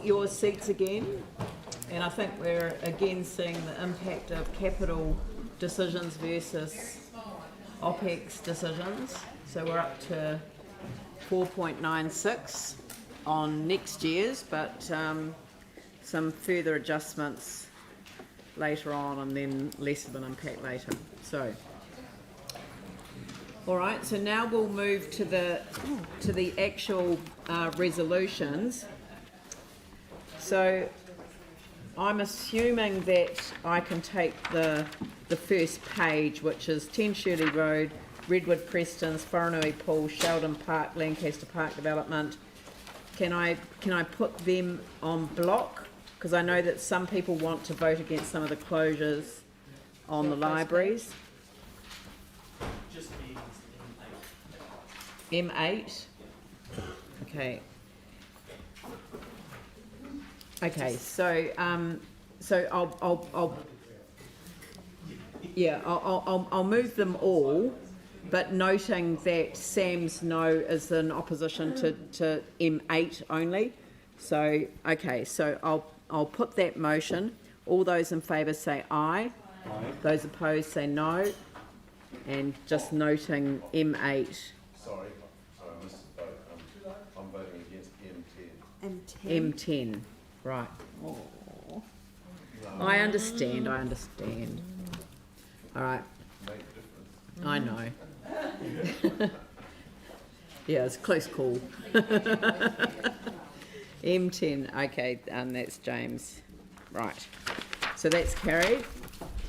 Your seats again, and I think we're again seeing the impact of capital decisions versus OPEX decisions. So we're up to 4.96 on next year's, but some further adjustments later on and then less of an impact later. So, all right, so now we'll move to the actual resolutions. So I'm assuming that I can take the first page, which is 10 Shirley Road, Redwood Prestons, Whanganui Pool, Sheldon Park, Lancaster Park Development. Can I put them on block? Because I know that some people want to vote against some of the closures on the libraries. Just M8. M8. Okay. Okay, so I'll move them all, but noting that Sam's no is in opposition to M8 only. So okay, so I'll put that motion. All those in favour say aye. Aye. Those opposed say no. And just noting M8. Sorry, I missed the vote. I'm voting against M10. M10. Right. Oh. I understand. All right. Make a difference. I know. Yeah, it's a close call. M10. Okay, that's James. Right. So that's carried.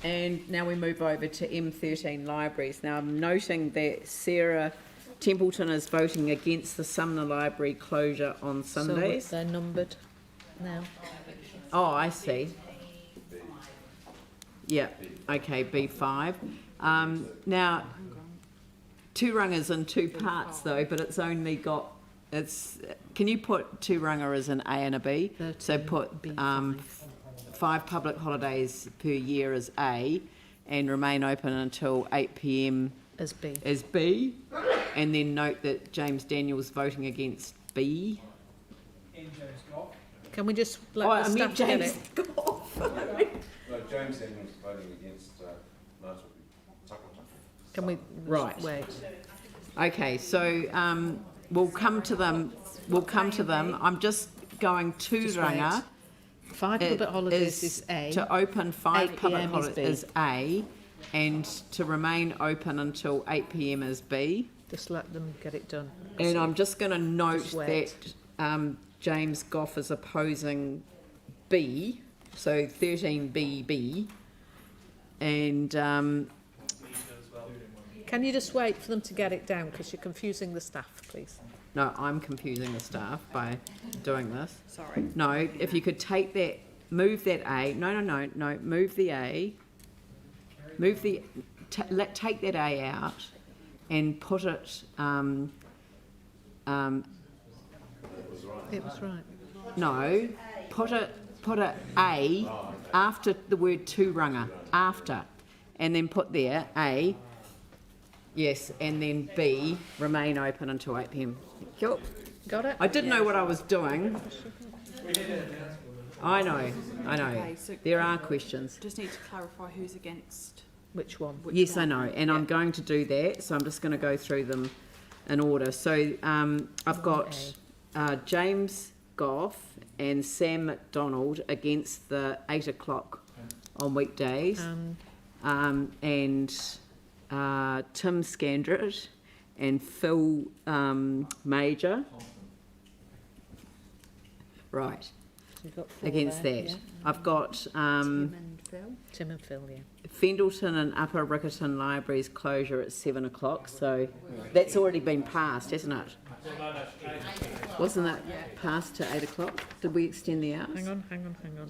And now we move over to M13 libraries. Now I'm noting that Sarah Templeton is voting against the Sumner Library closure on Sundays. So they're numbered now. Oh, I see. Yeah, okay, B5. Now, Tūranga's in two parts though, but it's only got, can you put Tūranga as an A and a B? So put B5. 5 public holidays per year as A and remain open until 8 p.m. As B. As B, and then note that James Daniel's voting against B. Can we just let the staff get James it? Goff. No, James Daniels voting against Marshall Tuckleton. Can we Right. wait? Okay, so we'll come to them. I'm just going Tūranga. 5 public holidays is A. To open 5 8 public PM is holidays B. is A, and to remain open until 8 p.m. is B. Just let them get it done. And I'm just going to note Just wait. that James Goff is opposing B, so 13BB, and Can you just wait for them to get it down, because you're confusing the staff, please? no, I'm confusing the staff by doing this. Sorry. No, if you could take that, move that A. No, move the A. Take that A out and put it. It was right. No, put a A after the word Tūranga, after, and then put there A. Yes, and then B, remain open until 8 p.m. Cool. Got it? I didn't know what I was doing. I know. Okay, so There are questions. just need to clarify who's against. Which one? Yes, I know, and I'm going to do that, so I'm just going to go through them in order. So I've got James Goff and Sam McDonald against the 8 o'clock on weekdays, and Tim Scandrett and Phil Major. Right. So you've got 4 Against there, that. yeah. I've got Tim and Phil. Tim and Phil, yeah. Fendleton and Upper Riccarton Libraries closure at 7 o'clock, so that's already been passed, hasn't it? Wasn't that passed to 8 o'clock? Did we extend the hours? Hang on.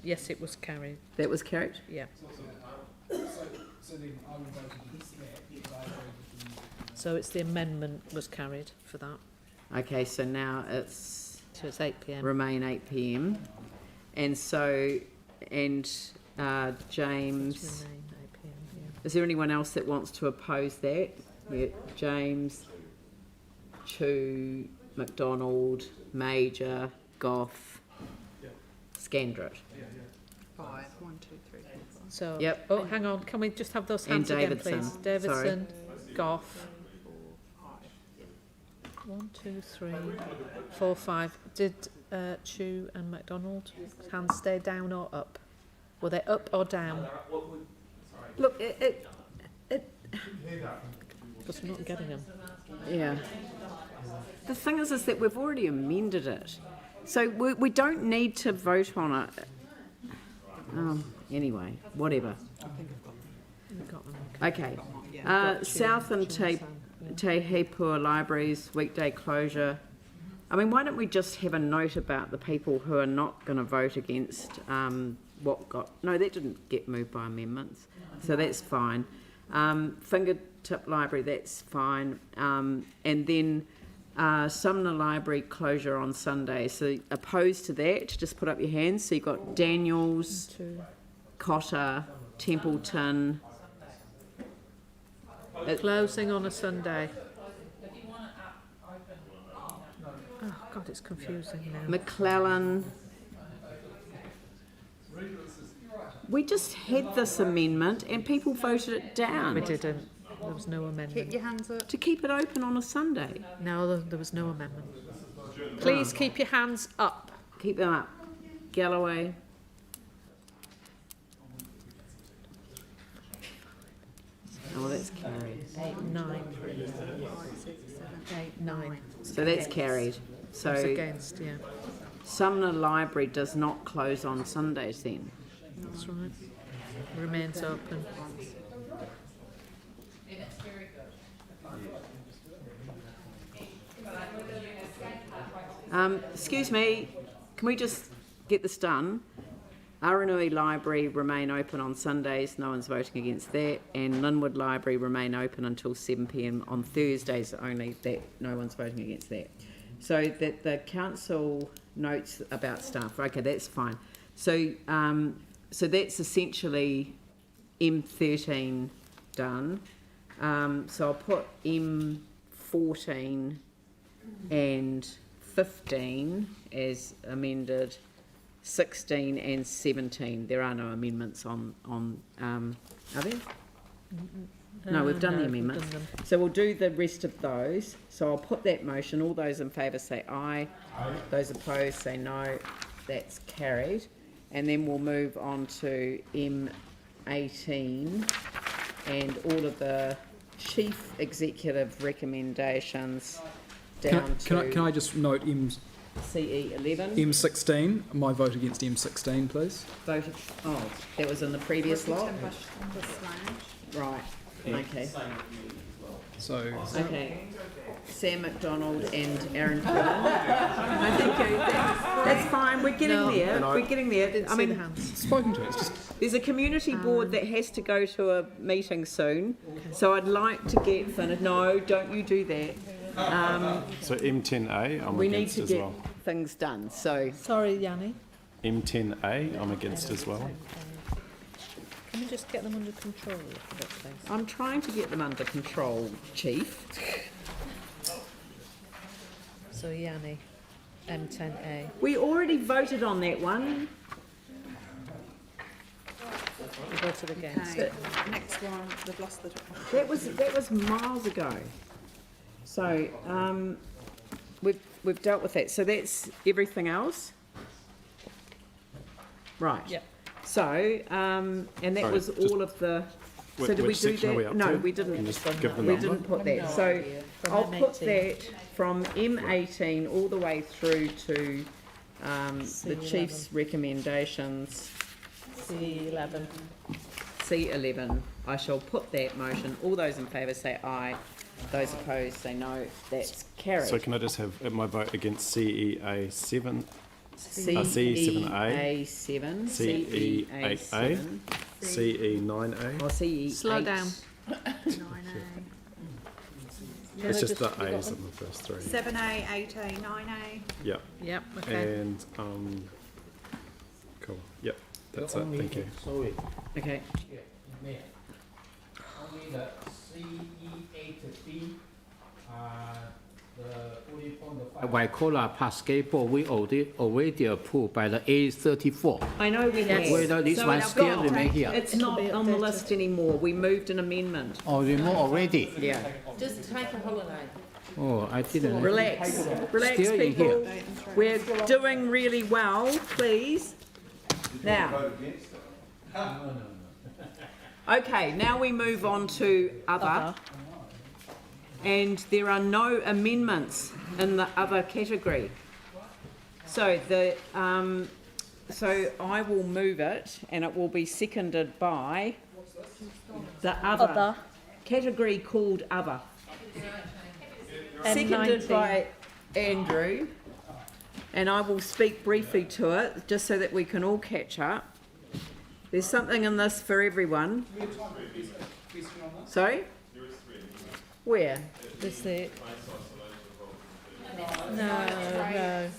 Yes, it was carried. That was carried? Yeah. So it's the amendment was carried for that. Okay, so now it's So it's 8 p.m. remain 8 p.m. And so, James, Remain 8 p.m. Yeah. is there anyone else that wants to oppose that? Yeah, James, Chu, McDonald, Major, Goff, Scandrett. 5, 1, 2, 3, 4, 5. So, Yep. oh, hang on, can we just have those And hands again, Davidson. please? Davidson, Goff. 1, 2, 3, 4, 5. Did Chew and MacDonald hands stay down or up? Were they up or down? Look, Because we're not getting them. yeah. The thing is that we've already amended it. So we don't need to vote on it. Anyway, whatever. We've got them. Okay. Got Chew, South and Chew and Sam, Te Hepua Libraries, weekday closure. I mean, why don't we just have a note about the people who are not going to vote against what got... No, that didn't get moved by amendments, so that's fine. Fingertip Library, that's fine. And then Sumner Library closure on Sunday. So opposed to that, just put up your hands. So you've got Daniels, 2. Cotter, Templeton. Closing on a Sunday. Oh, God, it's confusing now. McClellan. We just had this amendment and people voted it down We didn't. There was no Keep amendment. your hands up. to keep it open on a Sunday. No, there was no amendment. Please keep your hands up. Keep them up. Galloway. Oh, that's carried. 8, 9. 5, 6, 7, 8, 9. So that's carried. It's So against, yeah. Sumner Library does not close on Sundays then. That's right. Remains open. Excuse me, can we just get this done? Aranui Library remain open on Sundays, no one's voting against that, and Linwood Library remain open until 7 p.m. on Thursdays only, that no one's voting against that. So that the council notes about staff, okay, that's fine. So so that's essentially M13 done. So I'll put M14 and 15 as amended, 16 and 17. There are no amendments on are there? No, we've done the amendments. We've done them. So we'll do the rest of those. So I'll put that motion. All those in favour say aye. Those opposed say no. That's carried. And then we'll move on to M18 and all of the chief executive recommendations down Can I just note CE11. M16, my vote against M16, please. Voted. Oh, that was in the previous lot. Right. Okay. So, Okay. Sam McDonald and Aaron Cullen. I think that's fine. We're getting No. there. We're getting there. Didn't I see the mean, hands. spoken to, it's just, there's a community board that has to go to a meeting soon, so I'd like to get finished. No, don't you do that. So M10A, I'm We need against to as get well. things done. So Sorry, Yanni. M10A, I'm against as well. Can we just get them under control a bit, please? I'm trying to get them under control, Chief. So, Yanni, M10A. We already voted on that one. You voted against Okay, it. next one, we've lost the... That was miles ago. So we've dealt with that. So that's everything else. Right. Yep. So and that Sorry, was just- all of the. So Which did we do section are we that? up No, to? we Can you didn't. just give the We number? didn't put that. So From I'll put M18. that from M18 all the way through to the C11. chief's recommendations. C11. C11. I shall put that motion. All those in favour say aye. Those opposed say no. That's carried. So can I just have my vote against CEA7, CE7A, CE8A, CE8A, CE9A? or CE8. Slow down. 9A, It's just the A's on the first three. 7A, 8A, 9A. Yeah, Yep, okay. and cool. Yep, that's it. Thank you. Sorry, Okay. Mayor. Only the CE8B, Waikola Park skateboard, we already approved by the A34. I know we Yes. have. Whether this So one it's still got- remain here. It's It'll not be on the updated. list anymore. We moved an amendment. Oh, remove already? Yeah. Just take a holiday. Oh, I didn't. Relax, relax, Still in people. here. We're doing really well, please. Now. Vote against it. Okay, now we move on to other. And there are no amendments in the other category. So so I will move it and it will be seconded by the other. Category called other. Seconded M19. by Andrew. And I will speak briefly to it, just so that we can all catch up. There's something in this for everyone. Sorry? Where? Is the... No.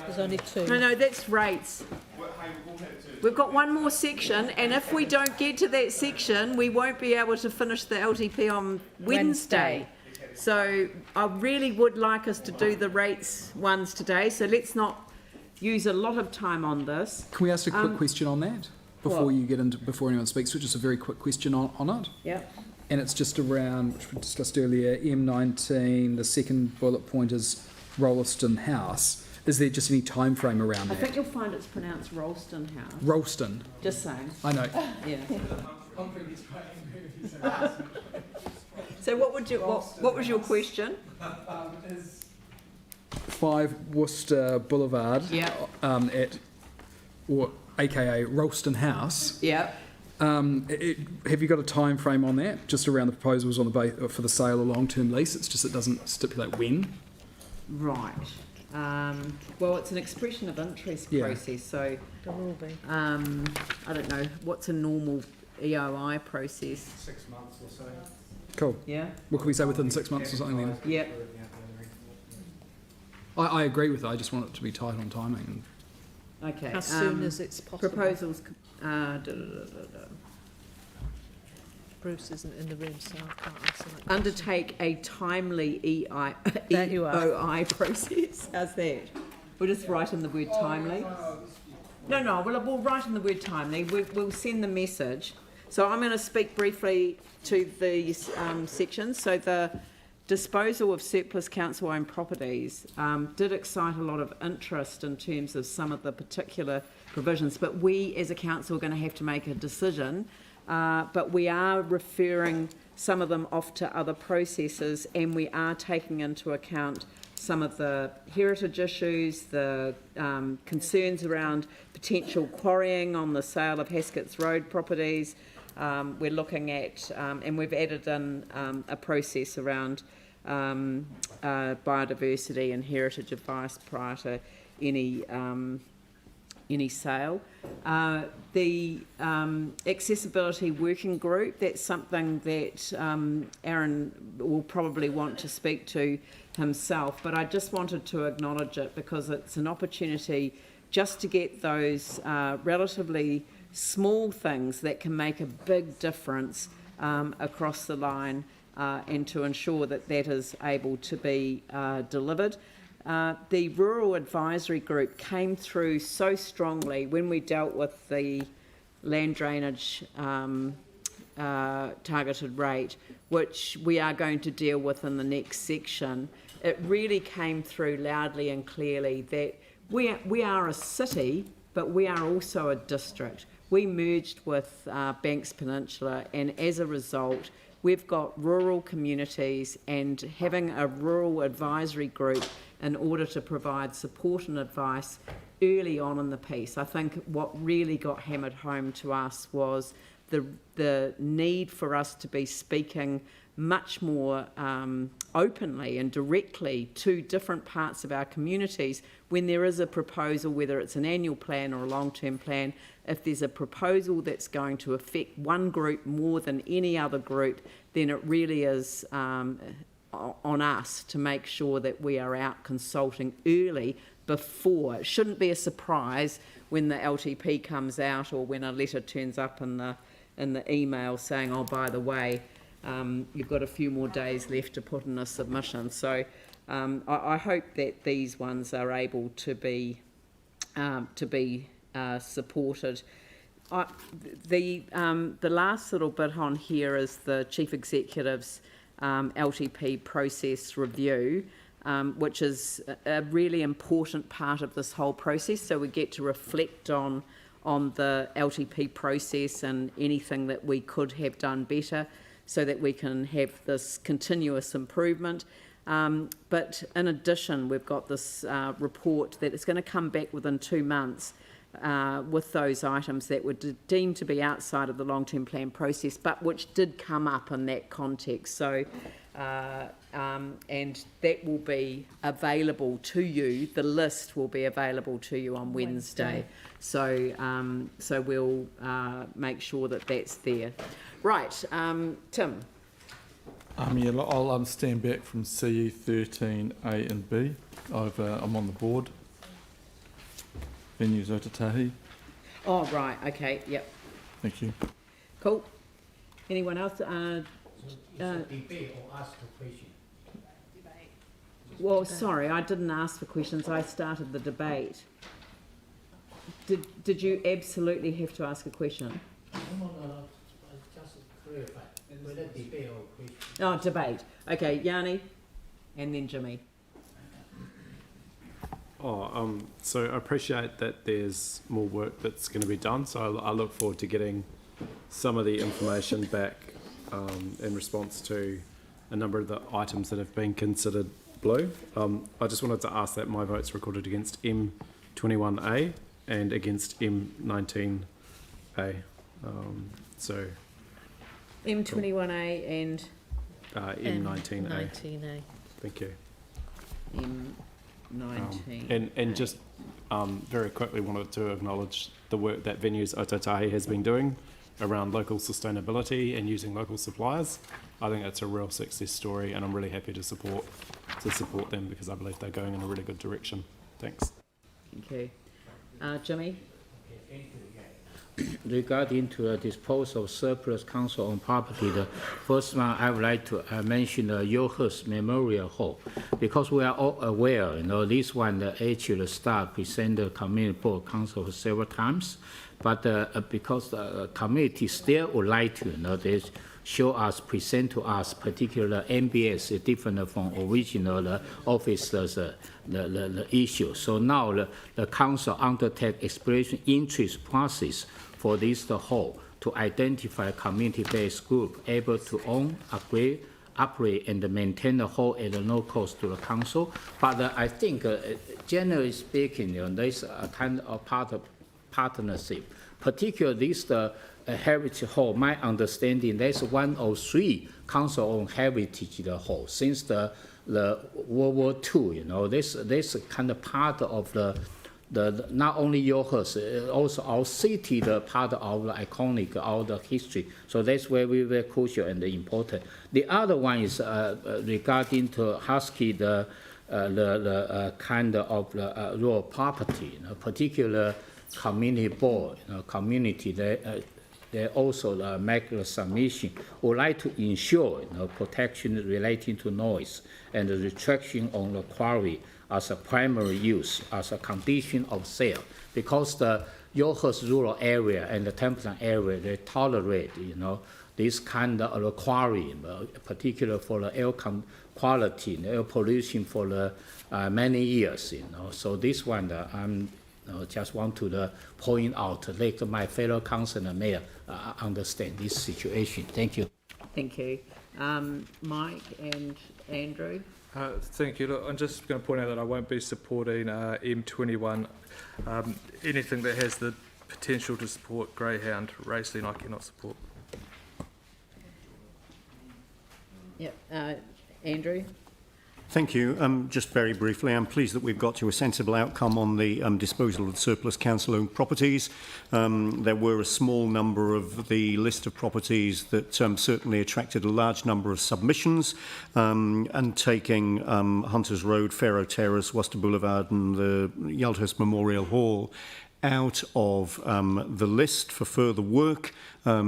There's only two. No, that's rates. We've got one more section, and if we don't get to that section, we won't be able to finish the LTP on Wednesday. So I really would like us to do the rates ones today, so let's not use a lot of time on this. Can we ask a quick question on that before what? you get into before anyone speaks? So just a very quick question on it, Yep. and it's just around which we discussed earlier. M19. The second bullet point is Rolleston House. Is there just any time frame around I that? think you'll find it's pronounced Rollston House. Rollston. Just saying. I know. Yeah. So what was your question? 5 Worcester Boulevard. Yeah. Or AKA Rollston House. Yeah. Have you got a time frame on that? Just around the proposals on the for the sale or long-term lease. It's just it doesn't stipulate when. Right. Well, it's an expression of interest Yeah. process, so There will be. I don't know what's a normal EOI process. 6 months or so. Cool. Yeah. What can we say within 6 months or something then? Yeah. I agree with it. I just want it to be tight on timing. Okay. As soon as it's possible. proposals. Bruce isn't in the room, so I can't answer that. Undertake a timely There you are. EOI process. How's that? We'll just write in the word timely. No, we'll write in the word timely. We'll send the message. So I'm going to speak briefly to these sections. So the disposal of surplus council-owned properties did excite a lot of interest in terms of some of the particular provisions, but we as a council are going to have to make a decision. But we are referring some of them off to other processes, and we are taking into account some of the heritage issues, the concerns around potential quarrying on the sale of Haskett's Road properties. We're looking at, and we've added in a process around biodiversity and heritage advice prior to any sale. The accessibility working group, that's something that Aaron will probably want to speak to himself, but I just wanted to acknowledge it because it's an opportunity just to get those relatively small things that can make a big difference across the line and to ensure that that is able to be delivered. The Rural Advisory Group came through so strongly when we dealt with the land drainage targeted rate, which we are going to deal with in the next section. It really came through loudly and clearly that we are a city, but we are also a district. We merged with Banks Peninsula, and as a result, we've got rural communities, and having a rural advisory group in order to provide support and advice early on in the piece. I think what really got hammered home to us was the need for us to be speaking much more openly and directly to different parts of our communities when there is a proposal, whether it's an annual plan or a long-term plan. If there's a proposal that's going to affect one group more than any other group, then it really is on us to make sure that we are out consulting early before. It shouldn't be a surprise when the LTP comes out or when a letter turns up in the email saying, oh, by the way, you've got a few more days left to put in a submission. So I hope that these ones are able to be supported. The last little bit on here is the Chief Executive's LTP process review, which is a really important part of this whole process. So we get to reflect on the LTP process and anything that we could have done better, so that we can have this continuous improvement. But in addition, we've got this report that is going to come back within 2 months with those items that were deemed to be outside of the long-term plan process, but which did come up in that context. So, and that will be available to you. The list will be available to you on Wednesday. So, so we'll make sure that that's there. Right, Tim. Yeah, I'll stand back from CE 13 A and B. I'm on the board. Venues Otatahi. Oh, right, okay, yep, Thank you. cool. Anyone else? Debate or ask a question? Well, sorry, I didn't ask for questions. I started the debate. Did you absolutely have to ask a question? No, just clarify. Whether debate or question. Oh, debate. Okay, Yanni, and then Jimmy. So I appreciate that there's more work that's going to be done. So I look forward to getting some of the information back in response to a number of the items that have been considered blue. I just wanted to ask that my vote's recorded against M21A and against M19A. So M21A and M19A. 19A. Thank you. M19. And just very quickly wanted to acknowledge the work that Venues Otatahi has been doing around local sustainability and using local suppliers. I think it's a real success story, and I'm really happy to support them because I believe they're going in a really good direction. Thanks. Thank you. Jimmy? Regarding to the disposal of surplus council-owned property, the first one I would like to mention the Yohurst Memorial Hall, because we are all aware, this one actually the staff present the community board council several times, but because the community still would like to, they show us, present to us, particular MBS is different from original officers the issue. So now the council undertake exploration interest process for this the whole to identify community-based group able to own, upgrade, operate, and maintain the whole at no cost to the council. But I think, generally speaking, there's a kind of partnership. Particularly this heritage hall. My understanding, there's 103 council-owned heritage hall since the World War II. This kind of part of the not only Yohurst, also our city, the part of the iconic, all the history. So that's very crucial and important. The other one is regarding to Husky, the kind of rural property, particular community board, community. They also make a submission. Would like to ensure protection relating to noise and the restriction on the quarry as a primary use, as a condition of sale, because the Yohurst rural area and the Templeton area, they tolerate, this kind of quarry, particularly for the air quality, air pollution for the many years, So this one, I'm just want to point out, let my fellow councillor and mayor understand this situation. Thank you. Thank you. Mike and Andrew? Thank you. Look, I'm just going to point out that I won't be supporting M21. Anything that has the potential to support greyhound racing, I cannot support. Yep. Andrew? Thank you. Just very briefly, I'm pleased that we've got to a sensible outcome on the disposal of surplus council-owned properties. There were a small number of the list of properties that certainly attracted a large number of submissions, and taking Hunters Road, Faro Terrace, Worcester Boulevard and the Yohurst Memorial Hall out of the list for further work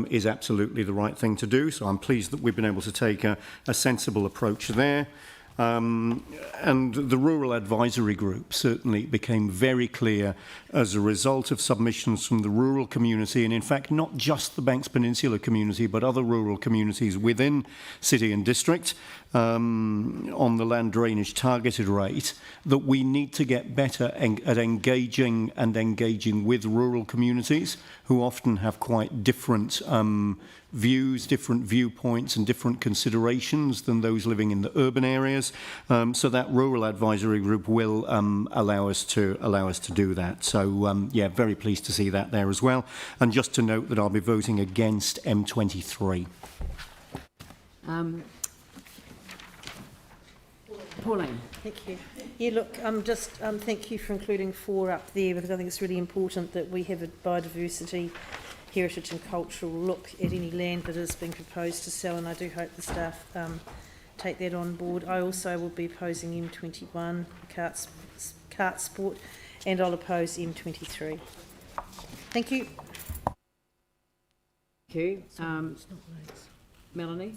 is absolutely the right thing to do. So I'm pleased that we've been able to take a sensible approach there. And the Rural Advisory Group certainly became very clear as a result of submissions from the rural community, and in fact not just the Banks Peninsula community but other rural communities within city and district, on the land drainage targeted rate, that we need to get better at engaging with rural communities who often have quite different views, different viewpoints and different considerations than those living in the urban areas. So that Rural Advisory Group will allow us to do that. So yeah, very pleased to see that there as well. And just to note that I'll be voting against M23. Pauline. Thank you. Yeah, look, thank you for including 4 up there, because I think it's really important that we have a biodiversity, heritage and cultural look at any land that is being proposed to sell, and I do hope the staff take that on board. I also will be opposing M21, cart sport, and I'll oppose M23. Thank you. Thank you. Melanie?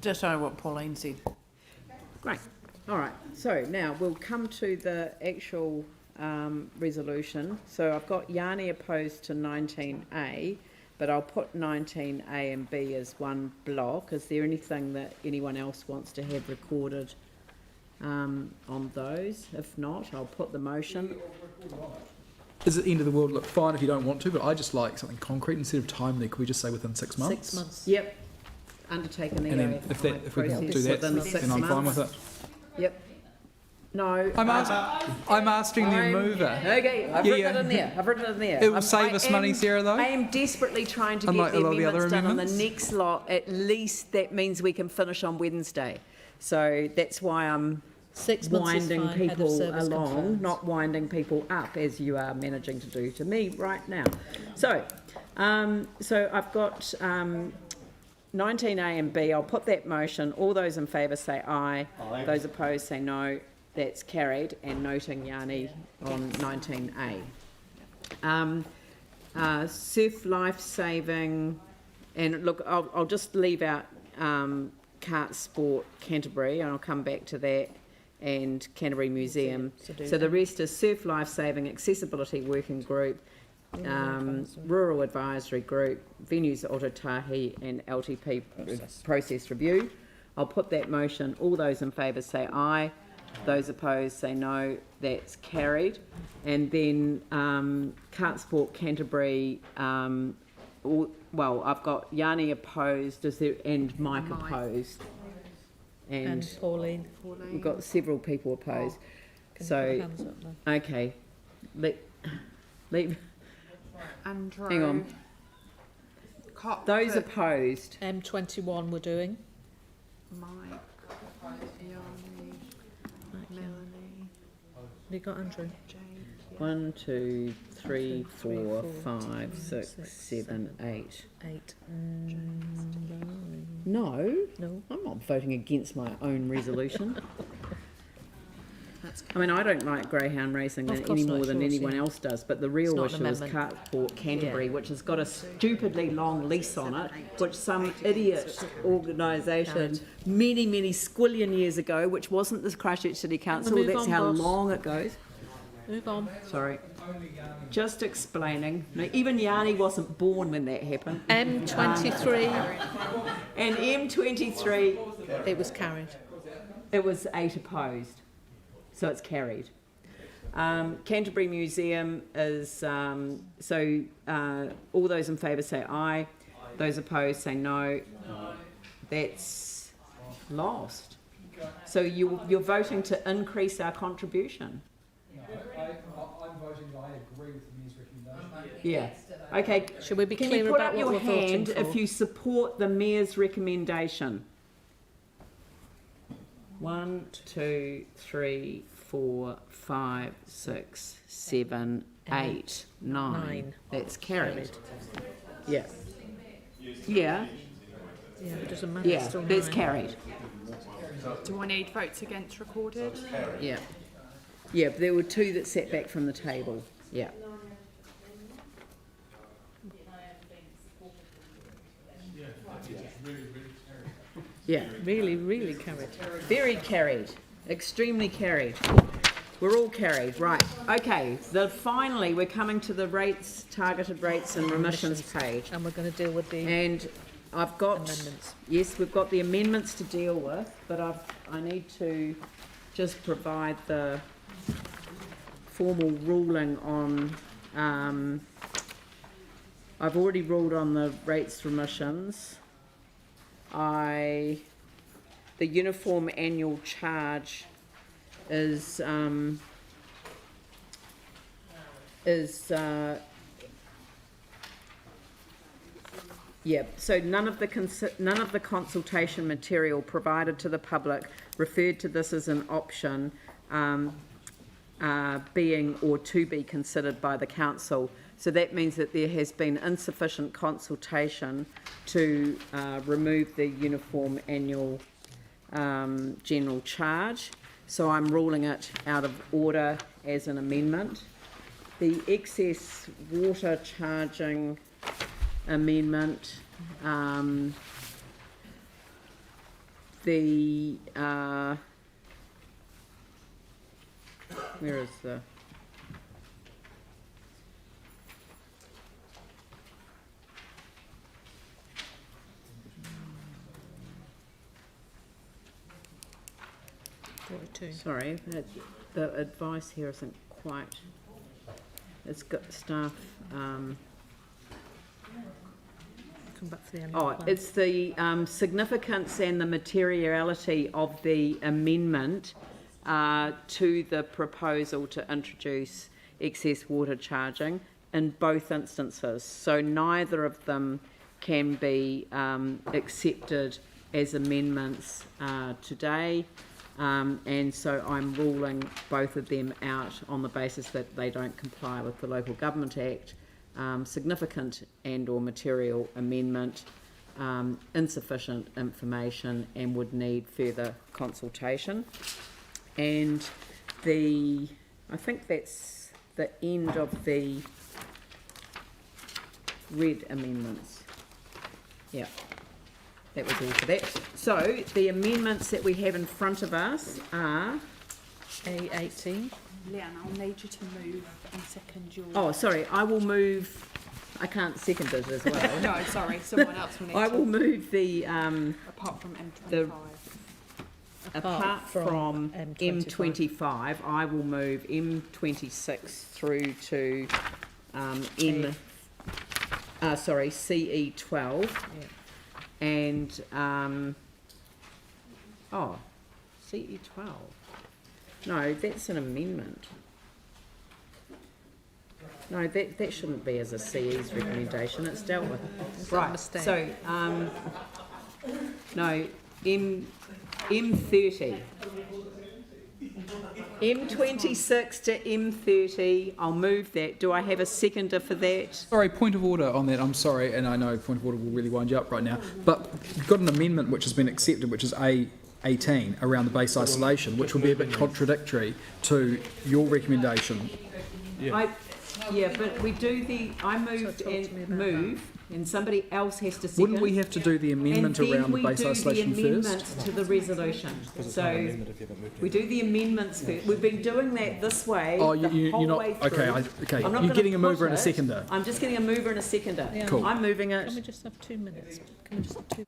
Ditto what Pauline said. Great. All right. So now we'll come to the actual resolution. So I've got Yanni opposed to 19A, but I'll put 19A and B as one block. Is there anything that anyone else wants to have recorded on those? If not, I'll put the motion. Is it the end of the world? Look, fine if you don't want to, but I just like something concrete instead of timely. Could we just say within 6 months? 6 months. Yep. Undertaken the And then if we can do that, then I'm fine with it. Yep. No. I'm asking the mover. Okay, I've written it in there. I've written it in there. It will save us money, Sarah, though. I am desperately trying to Unlike get the a lot of the amendments other done on the amendments. next lot. At least that means we can finish on Wednesday. So that's why I'm 6 months is winding fine, head of people service along, confirms. not winding people up as you are managing to do to me right now. So, so I've got 19A and B. I'll put that motion. All those in favour say aye. Aye. Those opposed say no. That's carried, and noting Yanni on 19A. Surf life saving, and look, I'll just leave out Cart Sport Canterbury, and I'll come back to that, and Canterbury Museum. So the rest is Surf Life Saving, Accessibility Working Group, Rural Advisory Group, Venues Otautahi, and LTP Process Review. I'll put that motion. All those in favour say aye. Those opposed say no. That's carried. And then Cart Sport Canterbury, well, I've got Yanni opposed, and Mike opposed. And Pauline. We've got several people opposed. Can So, you put hands up then? okay. Leave. Andrew. Hang on. Those opposed. M21 we're doing. Mike. Melanie. You got Andrew? 1, 2, 3, 4, 5, 6, 7, 8. 8. No, No. I'm not voting against my own resolution. I mean, I don't like greyhound racing Of any course more not, than yours, anyone yeah. else does, but the It's real not an issue is amendment. Cart Sport Canterbury, which has got a stupidly long lease on it, which some idiot organisation many squillion years ago, which wasn't the Christchurch City Council, Move that's on, how boss. long it goes. Move on. Sorry. Just explaining. No, even Yanni wasn't born when that happened. M23. And M23, It was carried. it was 8 opposed, so it's carried. Canterbury Museum is, all those in favour say aye, those opposed say no. That's lost. So you're voting to increase our contribution. I'm voting that I agree with the mayor's recommendation. Yeah. Okay. Should we be Can clear you put about up what your we're voting hand for? if you support the mayor's recommendation? 1, 2, 3, 4, 5, 6, 7, 8, 9. That's carried. Yeah. Yeah. Yeah, it doesn't matter. Yeah. It's still That's 9. carried. Do I need votes against recorded? Yeah. Yeah, but there were 2 that sat back from the table. Yeah. Yeah. Really carried. Very carried. Extremely carried. We're all carried, right. Okay, finally, we're coming to the rates, targeted rates and remissions page. And we're going to deal with the And I've got, amendments. yes, we've got the amendments to deal with, but I need to just provide the formal ruling on, I've already ruled on the rates remissions. The uniform annual charge is yeah, so none of the consultation material provided to the public referred to this as an option being or to be considered by the council. So that means that there has been insufficient consultation to remove the uniform annual general charge. So I'm ruling it out of order as an amendment. The excess water charging amendment, where is the... Sorry, the advice here isn't quite... It's got staff... Come back to the annual plan. it's the significance and the materiality of the amendment to the proposal to introduce excess water charging in both instances. So neither of them can be accepted as amendments today. And so I'm ruling both of them out on the basis that they don't comply with the Local Government Act, significant and or material amendment, insufficient information and would need further consultation. And I think that's the end of the red amendments. Yeah. That was all for that. So the amendments that we have in front of us are A18. Leanne, I'll need you to move and second your... Oh, sorry, I will move... I can't second it as well. No, sorry, someone else will need I to... will move the... Apart from M25. Apart from M25, I will move M26 through to CE12. Yeah. And CE12. No, that's an amendment. No, that shouldn't be as a CE's recommendation. It's dealt with. Right. So no, M30. M26 to M30, I'll move that. Do I have a seconder for that? Sorry, point of order on that. I'm sorry, and I know point of order will really wind you up right now, but you've got an amendment which has been accepted, which is A18, around the base isolation, which will be a bit contradictory to your recommendation. Yeah, but we do I moved and move, and somebody else has to second. Wouldn't we have to do the amendment around the base isolation first? And then we do the amendments to the resolution. So we do the amendments first. We've been doing that this way the whole way through. Okay. You're getting a mover and a seconder. I'm just getting a mover and a seconder. Yeah. Cool. I'm moving it. Can we just have 2 minutes? Can we just have 2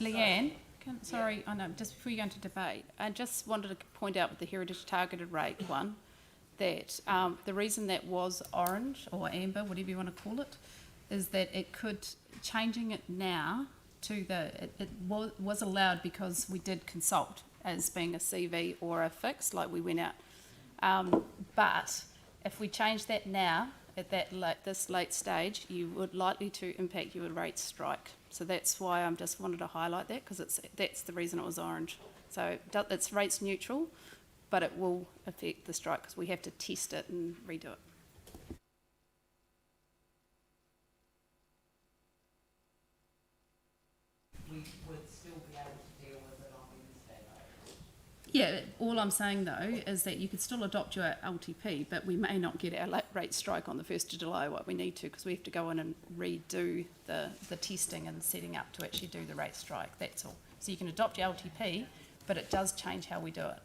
Leanne, sorry, I know, just before you go into debate, I just wanted to point out with the heritage targeted rate one, that the reason that was orange or amber, whatever you want to call it, is that it could, changing it now to it was allowed because we did consult as being a CV or a fix, like we went out. But if we change that now, at this late stage, you would likely to impact your rate strike. So that's why I just wanted to highlight that, because that's the reason it was orange. So it's rates neutral, but it will affect the strike because we have to test it and redo it. We would still be able to deal with it on Wednesday, though. Yeah, all I'm saying though is that you could still adopt your LTP, but we may not get our rate strike on the 1st of July what we need to, because we have to go in and redo the testing and setting up to actually do the rate strike, that's all. So you can adopt your LTP, but it does change how we do it.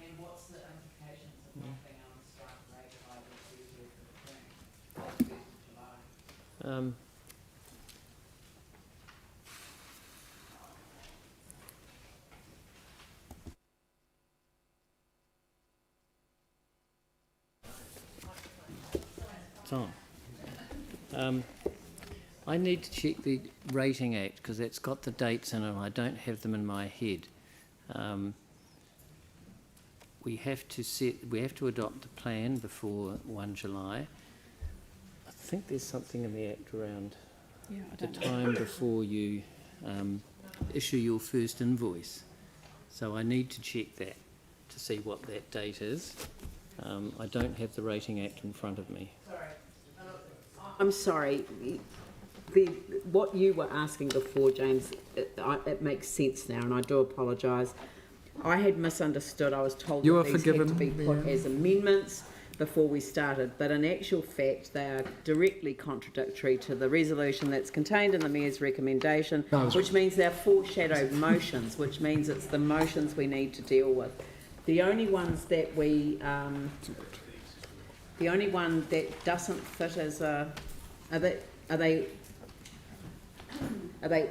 And what's the implications of not being able to strike the rate by the 1st of July? I need to check the Rating Act because it's got the dates in it and I don't have them in my head. We have to adopt the plan before 1 July. I think there's something in the Act around the time before you issue your first invoice. So I need to check that to see what that date is. I don't have the Rating Act in front of me. I'm sorry. What you were asking before, James, it makes sense now, and I do apologise. I had misunderstood. I was told You that are these forgiven. had to be put as amendments before we started, but in actual fact, they are directly contradictory to the resolution that's contained in the Mayor's recommendation, which means they're foreshadowed motions, which means it's the motions we need to deal with. The only ones that the only one that doesn't fit as a, are they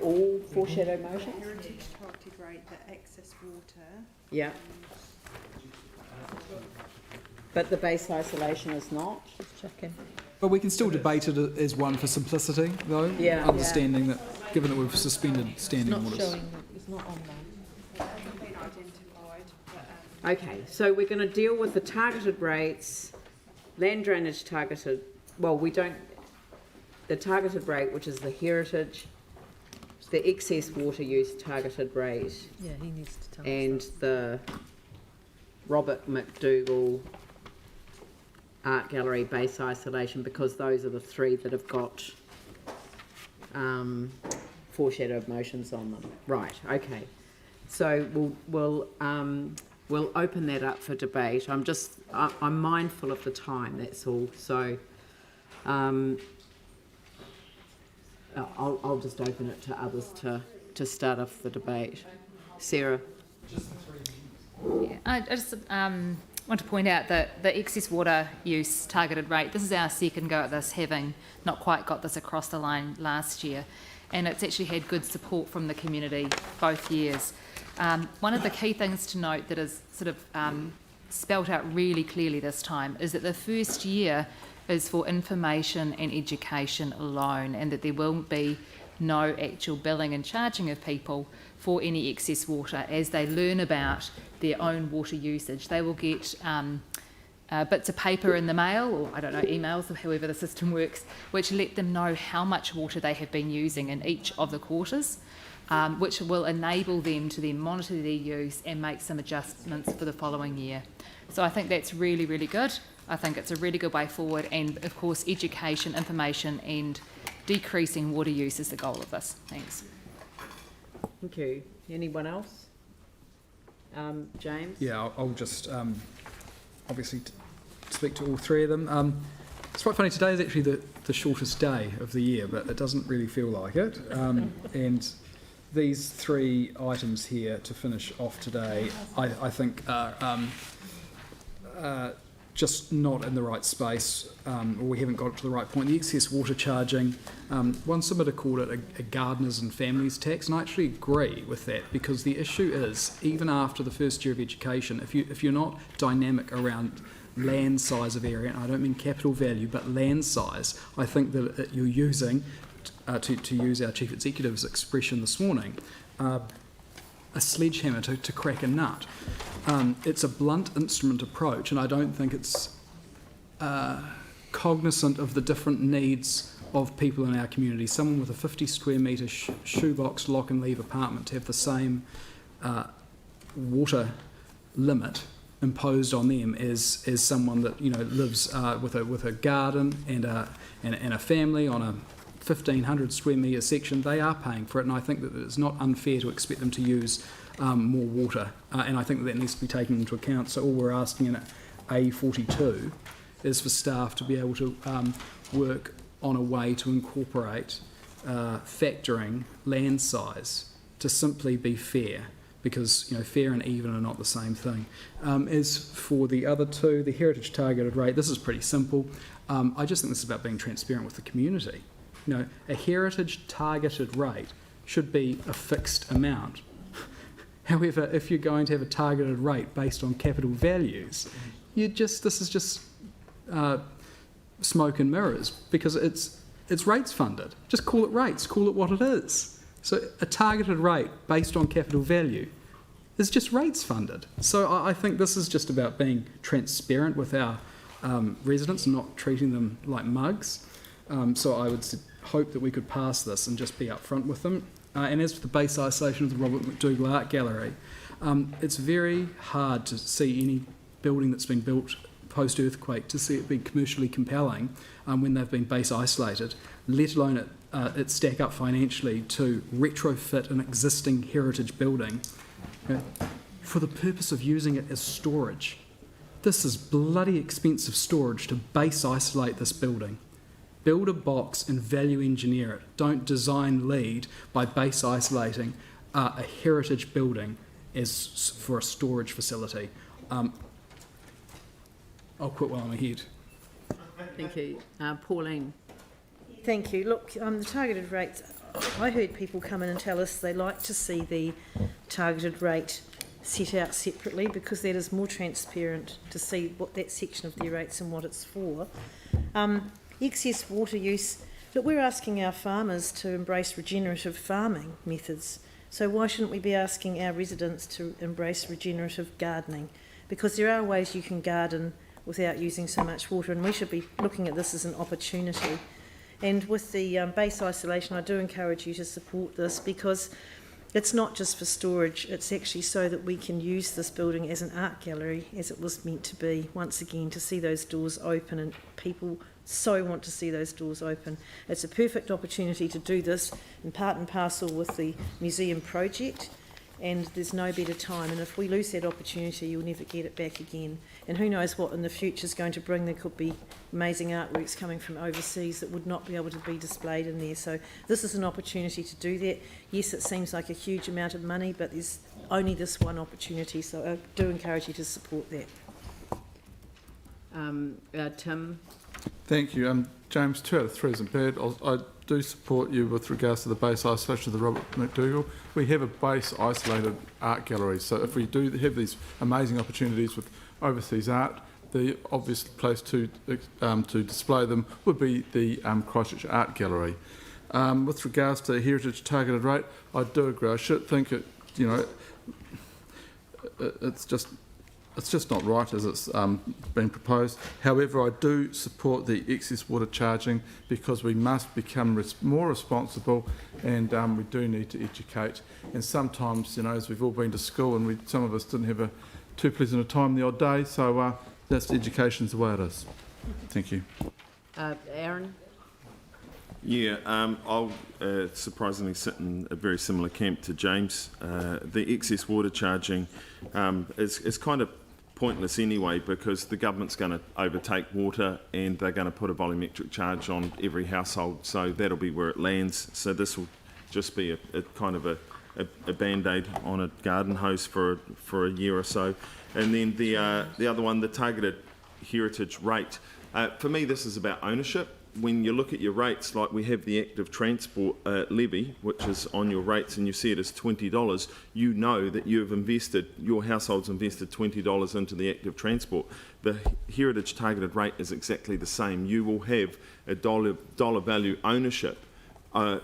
all foreshadowed motions? Heritage targeted rate, the excess water. Yeah. But the base isolation is not? Just checking. But we can still debate it as one for simplicity, though. Yeah. Understanding that, given that we've suspended standing It's not orders. showing, it's not on there. Hasn't been identified, but Okay, so we're going to deal with the targeted rates, land drainage targeted, well, we don't, the targeted rate, which is the heritage, the excess water use targeted rate, Yeah, he needs to tell and us the Robert McDougall Art Gallery base isolation, because those are the three that have got foreshadowed motions on them. Right, okay. So we'll open that up for debate. I'm mindful of the time, that's all. So I'll just open it to others to start off the debate. Sarah? Yeah, I just want to point out that the excess water use targeted rate, this is our second go at this, having not quite got this across the line last year, and it's actually had good support from the community both years. One of the key things to note that is sort of spelt out really clearly this time is that the first year is for information and education alone, and that there will be no actual billing and charging of people for any excess water. As they learn about their own water usage, they will get bits of paper in the mail, or I don't know, emails, or however the system works, which let them know how much water they have been using in each of the quarters, which will enable them to then monitor their use and make some adjustments for the following year. So I think that's really, really good. I think it's a really good way forward, and of course education, information and decreasing water use is the goal of this. Thanks. Thank you. Anyone else? James? Yeah, I'll just obviously speak to all three of them. It's quite funny, today is actually the shortest day of the year, but it doesn't really feel like it. And these three items here to finish off today, I think are just not in the right space, or we haven't got it to the right point. The excess water charging, one submitter called it a gardeners and families tax, and I actually agree with that, because the issue is, even after the first year of education, if you're not dynamic around land size of area, and I don't mean capital value, but land size, I think that you're using, to use our Chief Executive's expression this morning, a sledgehammer to crack a nut. It's a blunt instrument approach, and I don't think it's cognizant of the different needs of people in our community. Someone with a 50 square metre shoebox lock and leave apartment to have the same water limit imposed on them as someone that lives with a garden and a family on a 1,500 square metre section. They are paying for it, and I think that it's not unfair to expect them to use more water, and I think that needs to be taken into account. So all we're asking in A42 is for staff to be able to work on a way to incorporate factoring land size to simply be fair, because fair and even are not the same thing. As for the other two, the heritage targeted rate, this is pretty simple. I just think this is about being transparent with the community. A heritage targeted rate should be a fixed amount. However, if you're going to have a targeted rate based on capital values, this is just smoke and mirrors, because it's rates funded. Just call it rates, call it what it is. So a targeted rate based on capital value is just rates funded. So I think this is just about being transparent with our residents and not treating them like mugs. So I would hope that we could pass this and just be upfront with them. And as for the base isolation of the Robert McDougall Art Gallery, it's very hard to see any building that's been built post-earthquake to see it be commercially compelling when they've been base isolated, let alone it stack up financially to retrofit an existing heritage building for the purpose of using it as storage. This is bloody expensive storage to base isolate this building. Build a box and value engineer it. Don't design lead by base isolating a heritage building as for a storage facility. I'll quit while I'm ahead. Thank you. Pauline. Thank you. Look, the targeted rates, I heard people come in and tell us they like to see the targeted rate set out separately, because that is more transparent to see what that section of their rates and what it's for. Excess water use. Look, we're asking our farmers to embrace regenerative farming methods. So why shouldn't we be asking our residents to embrace regenerative gardening? Because there are ways you can garden without using so much water, and we should be looking at this as an opportunity. And with the base isolation, I do encourage you to support this, because it's not just for storage, it's actually so that we can use this building as an art gallery, as it was meant to be, once again, to see those doors open, and people so want to see those doors open. It's a perfect opportunity to do this in part and parcel with the museum project, and there's no better time. And if we lose that opportunity, you'll never get it back again. And who knows what in the future is going to bring. There could be amazing artworks coming from overseas that would not be able to be displayed in there. So this is an opportunity to do that. Yes, it seems like a huge amount of money, but there's only this one opportunity, so I do encourage you to support that. Tim. Thank you. James, 2 out of 3 isn't bad. I do support you with regards to the base isolation of the Robert McDougall. We have a base isolated art gallery, so if we do have these amazing opportunities with overseas art, the obvious place to display them would be the Christchurch Art Gallery. With regards to heritage targeted rate, I do agree. I should think it's just not right as it's been proposed. However, I do support the excess water charging, because we must become more responsible, and we do need to educate. And sometimes, as we've all been to school, and some of us didn't have too pleasant a time the odd day, so that's education's the way it is. Thank you. Aaron? Yeah, I'll surprisingly sit in a very similar camp to James. The excess water charging is kind of pointless anyway, because the government's going to overtake water, and they're going to put a volumetric charge on every household, so that'll be where it lands. So this will just be a kind of a band-aid on a garden hose for a year or so. And then the other one, the targeted heritage rate. For me, this is about ownership. When you look at your rates, like we have the active transport levy, which is on your rates, and you see it as $20, you know that your household's invested $20 into the active transport. The heritage targeted rate is exactly the same. You will have a dollar value ownership.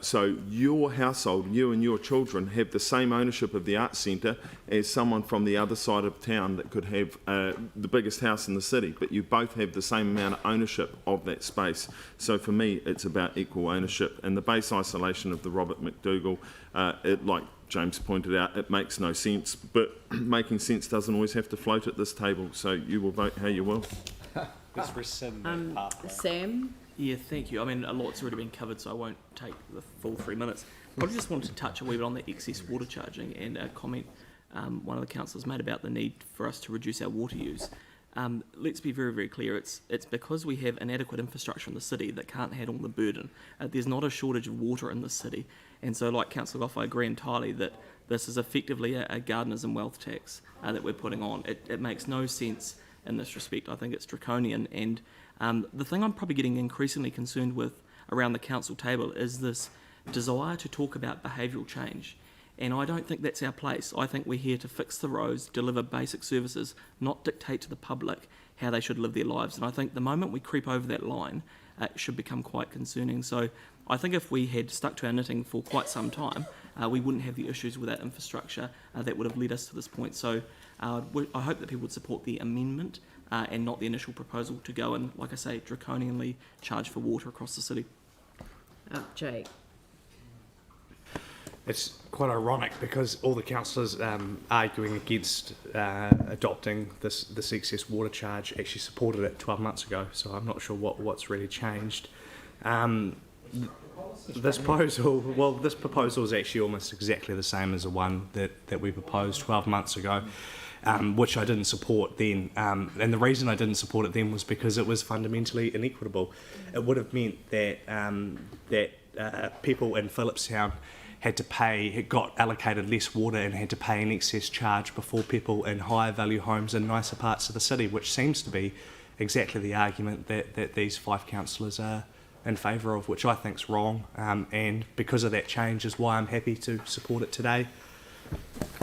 So your household, you and your children, have the same ownership of the arts centre as someone from the other side of town that could have the biggest house in the city, but you both have the same amount of ownership of that space. So for me, it's about equal ownership. And the base isolation of the Robert McDougall, like James pointed out, it makes no sense, but making sense doesn't always have to float at this table, so you will vote how you will. Let's rescind that part. Sam? Yeah, thank you. I mean, a lot's already been covered, so I won't take the full 3 minutes. I just wanted to touch a wee bit on the excess water charging and a comment one of the councillors made about the need for us to reduce our water use. Let's be very, very clear. It's because we have inadequate infrastructure in the city that can't handle the burden. There's not a shortage of water in the city. And so, like Councillor Goff, I agree entirely that this is effectively a gardeners and wealth tax that we're putting on. It makes no sense in this respect. I think it's draconian. And the thing I'm probably getting increasingly concerned with around the council table is this desire to talk about behavioural change. And I don't think that's our place. I think we're here to fix the roads, deliver basic services, not dictate to the public how they should live their lives. And I think the moment we creep over that line, it should become quite concerning. So I think if we had stuck to our knitting for quite some time, we wouldn't have the issues with that infrastructure that would have led us to this point. So I hope that people would support the amendment and not the initial proposal to go and, like I say, draconianly charge for water across the city. Jake. It's quite ironic because all the councillors arguing against adopting this excess water charge actually supported it 12 months ago, so I'm not sure what's really changed. This proposal is actually almost exactly the same as the one that we proposed 12 months ago, which I didn't support then. And the reason I didn't support it then was because it was fundamentally inequitable. It would have meant that people in Phillipstown got allocated less water and had to pay an excess charge before people in higher value homes in nicer parts of the city, which seems to be exactly the argument that these 5 councillors are in favour of, which I think is wrong, and because of that change is why I'm happy to support it today.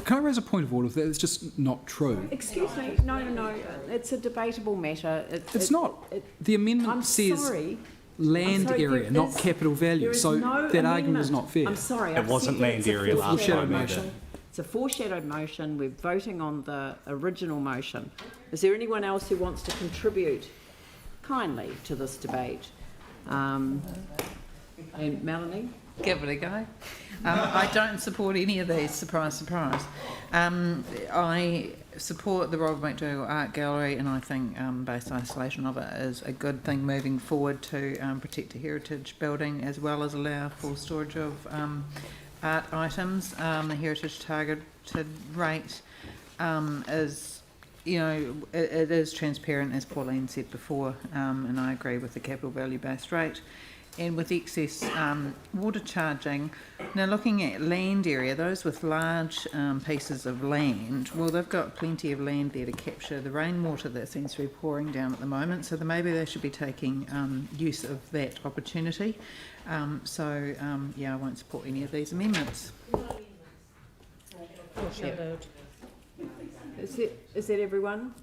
Can I raise a point of order that it's just not true? Excuse me, no, it's a debatable matter. It's not. The amendment says land area, not capital value, so that argument is not fair. I'm sorry. It wasn't land area last time either. It's a foreshadowed motion. We're voting on the original motion. Is there anyone else who wants to contribute kindly to this debate? And Melanie? Give it a go. I don't support any of these, surprise, surprise. I support the Robert McDougall Art Gallery, and I think base isolation of it is a good thing moving forward to protect a heritage building as well as allow for storage of art items. The heritage targeted rate is, it is transparent, as Pauline said before, and I agree with the capital value based rate. And with excess water charging, now looking at land area, those with large pieces of land, well, they've got plenty of land there to capture the rainwater that seems to be pouring down at the moment, so maybe they should be taking use of that opportunity. Yeah, I won't support any of these amendments. Yep. Is that everyone?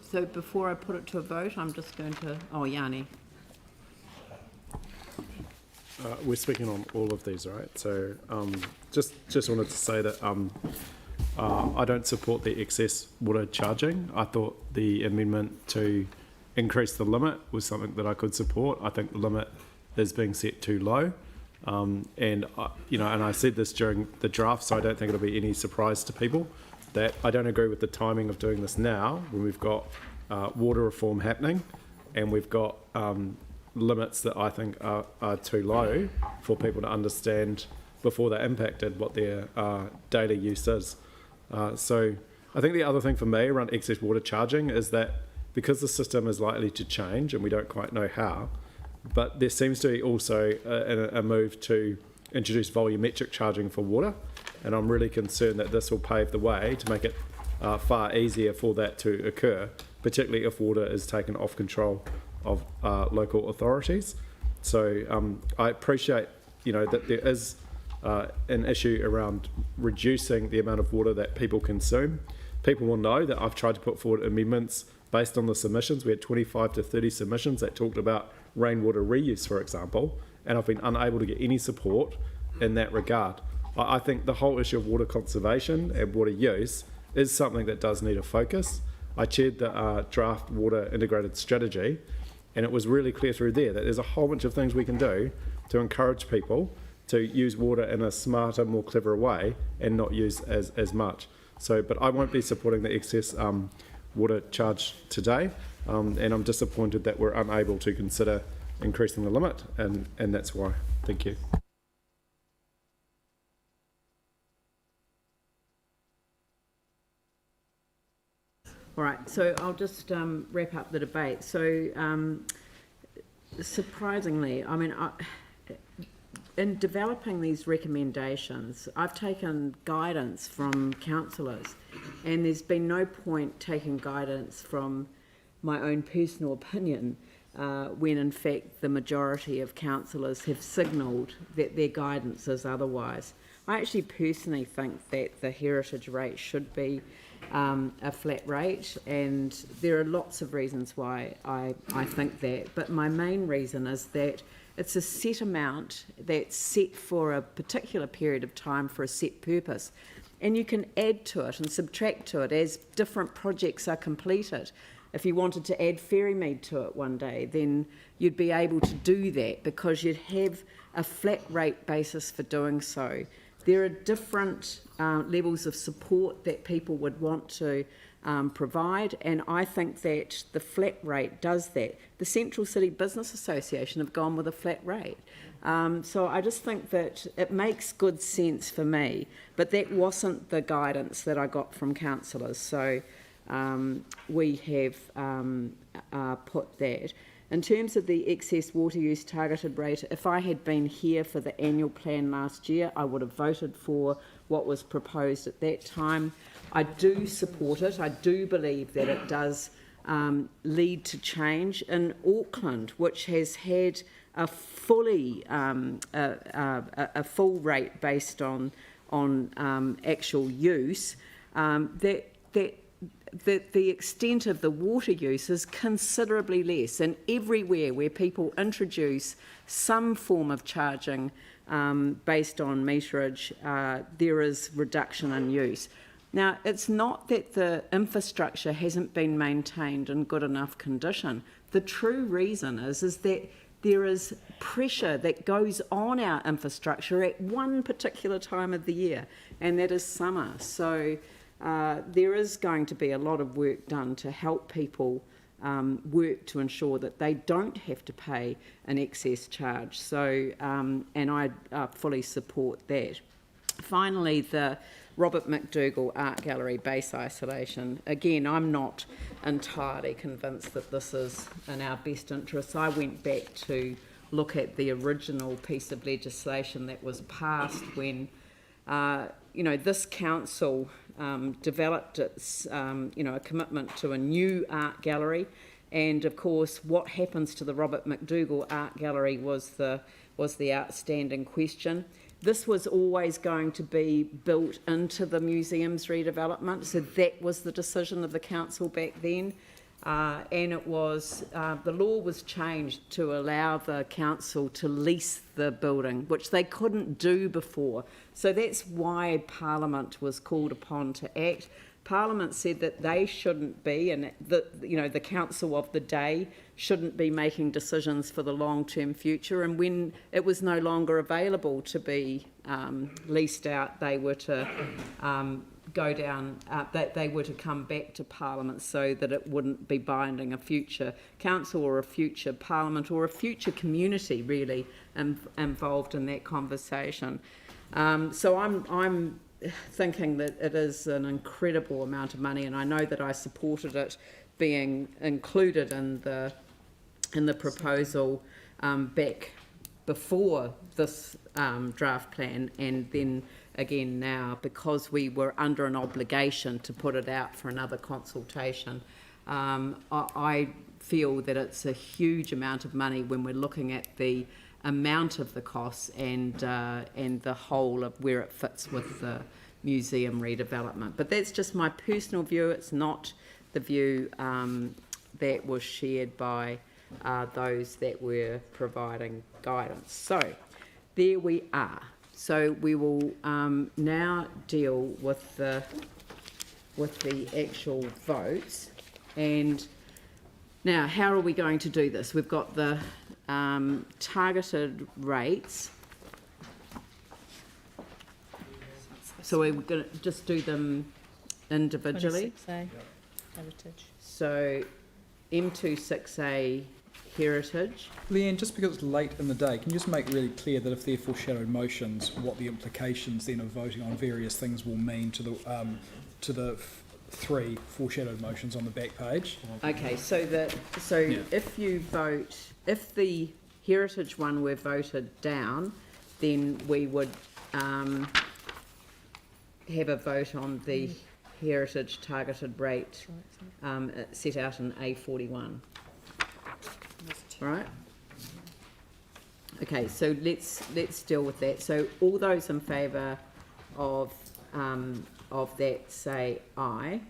So before I put it to a vote, I'm just going to... Oh, Yanni. We're speaking on all of these, right? So just wanted to say that I don't support the excess water charging. I thought the amendment to increase the limit was something that I could support. I think the limit is being set too low. And I said this during the draft, so I don't think it'll be any surprise to people that I don't agree with the timing of doing this now when we've got water reform happening and we've got limits that I think are too low for people to understand before they're impacted what their daily use is. So I think the other thing for me around excess water charging is that because the system is likely to change and we don't quite know how, but there seems to be also a move to introduce volumetric charging for water, and I'm really concerned that this will pave the way to make it far easier for that to occur, particularly if water is taken off control of local authorities. So I appreciate, that there is an issue around reducing the amount of water that people consume. People will know that I've tried to put forward amendments based on the submissions. We had 25 to 30 submissions that talked about rainwater reuse, for example, and I've been unable to get any support in that regard. I think the whole issue of water conservation and water use is something that does need a focus. I chaired the draft water integrated strategy, and it was really clear through there that there's a whole bunch of things we can do to encourage people to use water in a smarter, more clever way and not use as much. So, but I won't be supporting the excess water charge today, and I'm disappointed that we're unable to consider increasing the limit, and that's why. Thank you. All right, so I'll just wrap up the debate. So, surprisingly, I mean, in developing these recommendations, I've taken guidance from councillors, and there's been no point taking guidance from my own personal opinion when in fact the majority of councillors have signalled that their guidance is otherwise. I actually personally think that the heritage rate should be a flat rate, and there are lots of reasons why I think that, but my main reason is that it's a set amount that's set for a particular period of time for a set purpose, and you can add to it and subtract to it as different projects are completed. If you wanted to add Ferrymead to it one day, then you'd be able to do that because you'd have a flat rate basis for doing so. There are different levels of support that people would want to provide, and I think that the flat rate does that. The Central City Business Association have gone with a flat rate. So I just think that it makes good sense for me, but that wasn't the guidance that I got from councillors. So we have put that. In terms of the excess water use targeted rate, if I had been here for the annual plan last year, I would have voted for what was proposed at that time. I do support it. I do believe that it does lead to change. In Auckland, which has had a fully a full rate based on actual use, the extent of the water use is considerably less, and everywhere where people introduce some form of charging based on meterage, there is reduction in use. Now, it's not that the infrastructure hasn't been maintained in good enough condition. The true reason is that there is pressure that goes on our infrastructure at one particular time of the year, and that is summer. So there is going to be a lot of work done to help people work to ensure that they don't have to pay an excess charge. So, and I fully support that. Finally, the Robert McDougall Art Gallery base isolation. Again, I'm not entirely convinced that this is in our best interests. I went back to look at the original piece of legislation that was passed when, this council developed its, a commitment to a new art gallery, and of course, what happens to the Robert McDougall Art Gallery was the outstanding question. This was always going to be built into the museum's redevelopment, so that was the decision of the council back then. And it was, the law was changed to allow the council to lease the building, which they couldn't do before. So that's why Parliament was called upon to act. Parliament said that they shouldn't be, and the council of the day shouldn't be making decisions for the long-term future. And when it was no longer available to be leased out, they were to go down, they were to come back to Parliament so that it wouldn't be binding a future council or a future Parliament or a future community really involved in that conversation. So I'm thinking that it is an incredible amount of money, and I know that I supported it being included in the proposal back before this draft plan, and then again now because we were under an obligation to put it out for another consultation. I feel that it's a huge amount of money when we're looking at the amount of the costs and the whole of where it fits with the museum redevelopment. But that's just my personal view. It's not the view that was shared by those that were providing guidance. So there we are. So we will now deal with the actual votes. And now, how are we going to do this? We've got the targeted rates. So we're going to just do them individually. 26A, heritage. So M26A heritage. Leanne, just because it's late in the day, can you just make really clear that if they're foreshadowed motions, what the implications then of voting on various things will mean to the three foreshadowed motions on the back page? Okay, so if you vote, if the heritage one were voted down, then we would have a vote on the heritage targeted rate set out in A41. Right? Okay, so let's deal with that. So all those in favour of that say aye.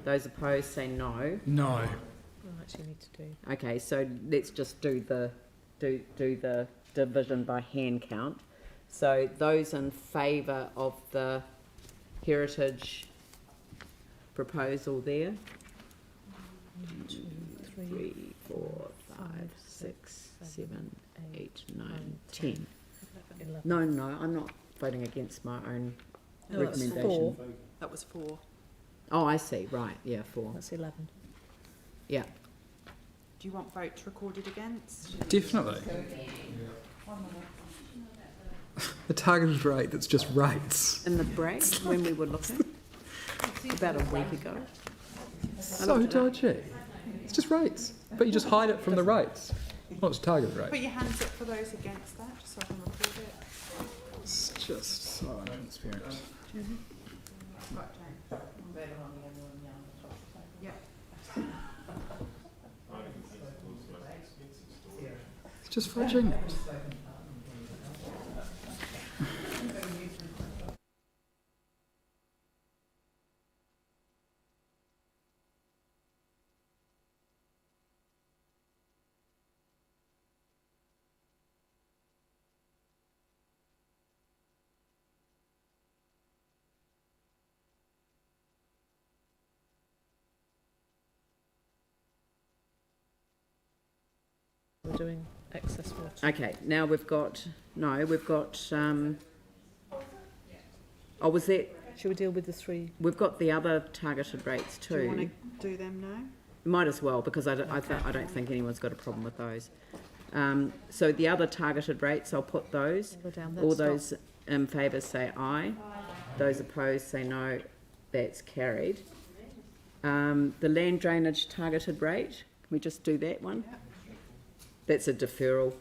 Those opposed say no. No. We'll actually need to do. Okay, so let's just do the division by hand count. So those in favour of the heritage proposal there. 1, 2, 3, 4, 5, 6, 7, 8, 9, 10. 11. No, I'm not voting against my own No, that's recommendation. 4. That was 4. Oh, I see. Right. Yeah, 4. That's 11. Yeah. Do you want votes recorded against? Definitely. The targeted rate that's just rates. In the break, when we were looking, about a week ago. So dodgy. It's just rates. But you just hide it from the rates. Not its target rate. Put your hands up for those against that, just so I can record it. It's just so transparent. It's just fudging it. We're doing excess water. Okay, now we've got, oh, was that, Should we deal with the three? we've got the other targeted rates Do you want too. to do them now? Might as well, because I don't think anyone's got a problem with those. So the other targeted rates, I'll put those. Go down. All Let's stop. those in favour say aye. Those opposed say no. That's carried. The land drainage targeted rate, can we just do that one? That's a deferral.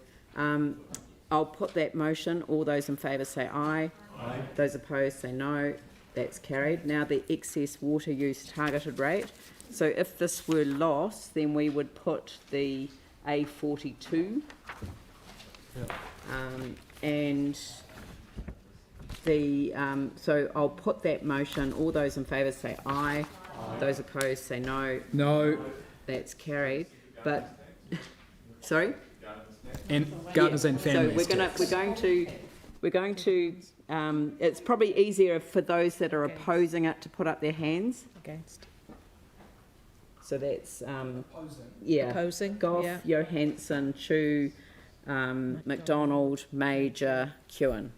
I'll put that motion. All those in favour say aye. Aye. Those opposed say no. That's carried. Now the excess water use targeted rate. So if this were lost, then we would put the A42. And the so I'll put that motion. All those in favour say aye. Those opposed say no. No. That's carried. But sorry. And gardeners and families. So we're going to. It's probably easier for those that are opposing it to put up their hands. Against. So that's yeah. Opposing. Goff, Yeah. Johansson, Chu, McDonald, Major, Kewen.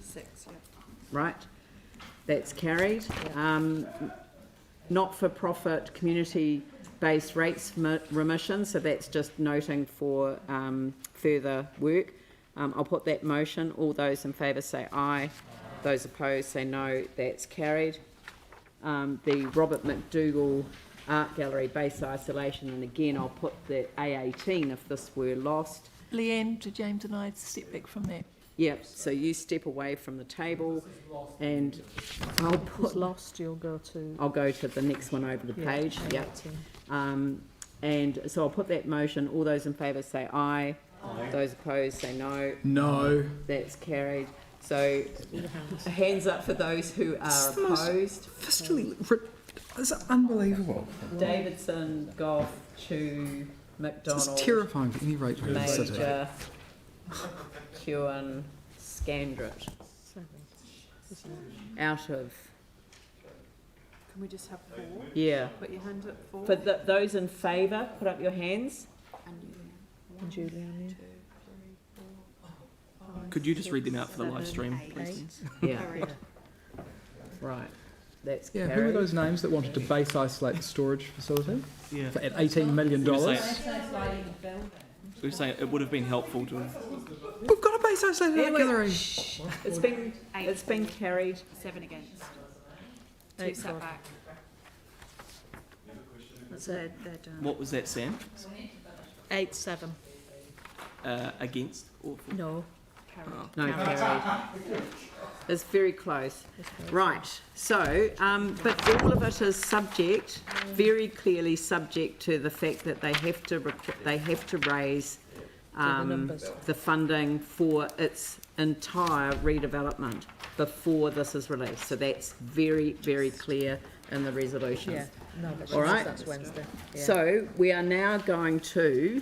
6, yeah. Right. That's carried. Not-for-profit community-based rates remission, so that's just noting for further work. I'll put that motion. All those in favour say aye. Those opposed say no. That's carried. The Robert McDougall Art Gallery base isolation, and again I'll put the A18 if this were lost. Leanne, to James and I step back from that. Yep, so you step away from the table and I'll Who's lost, you'll go to... I'll go to the next one over the Yeah, page. Yep. 18. And so I'll put that motion. All those in favour say aye. Those opposed say no. No. That's carried. So hands up for those who are opposed. It's unbelievable. Davidson, Goff, Chu, McDonald. It's terrifying for any rate in the city. Major, Kewen, Scandrett. 7, isn't it? Out of, Can we just have 4? yeah. Put your hand up 4. For those in favour, put up your hands. And Julian, yeah. Could you just read them out for the live stream, please? Yeah. Right. That's Yeah, carried. who were those names that wanted to base isolate the storage facility Yeah. at $18 million? We were saying it would have been helpful to. We've got a base isolated art gallery. It's been carried. 7 against. 2 8 sat for. back. That's it, they're done. What was that, Sam? 8-7. Against or for? No. Oh. No, carried. It's very close. Right, so, but all of it is subject, very clearly subject to the fact that they have to raise the funding for its entire redevelopment before this is released. So that's very, very clear in the resolution. Yeah, no, but All right. that's Wednesday. Yeah. So we are now going to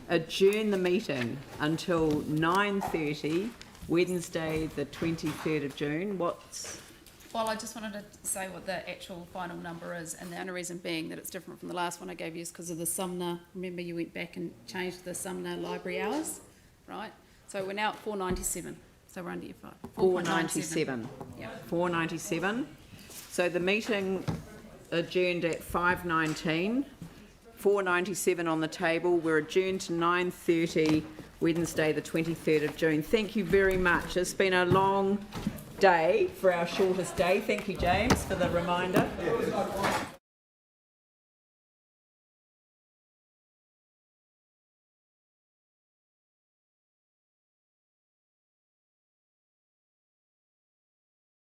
adjourn the meeting until 9:30, Wednesday, the 23rd of June. Well, I just wanted to say what the actual final number is, and the only reason being that it's different from the last one I gave you is because of the Sumner. Remember, you went back and changed the Sumner library hours, right? So we're now at 497. So we're under your 5. 497. Yeah. 497. So the meeting adjourned at 5:19. 497 on the table. We're adjourned to 9:30, Wednesday, the 23rd of June. Thank you very much. It's been a long day for our shortest day. Thank you, James, for the reminder.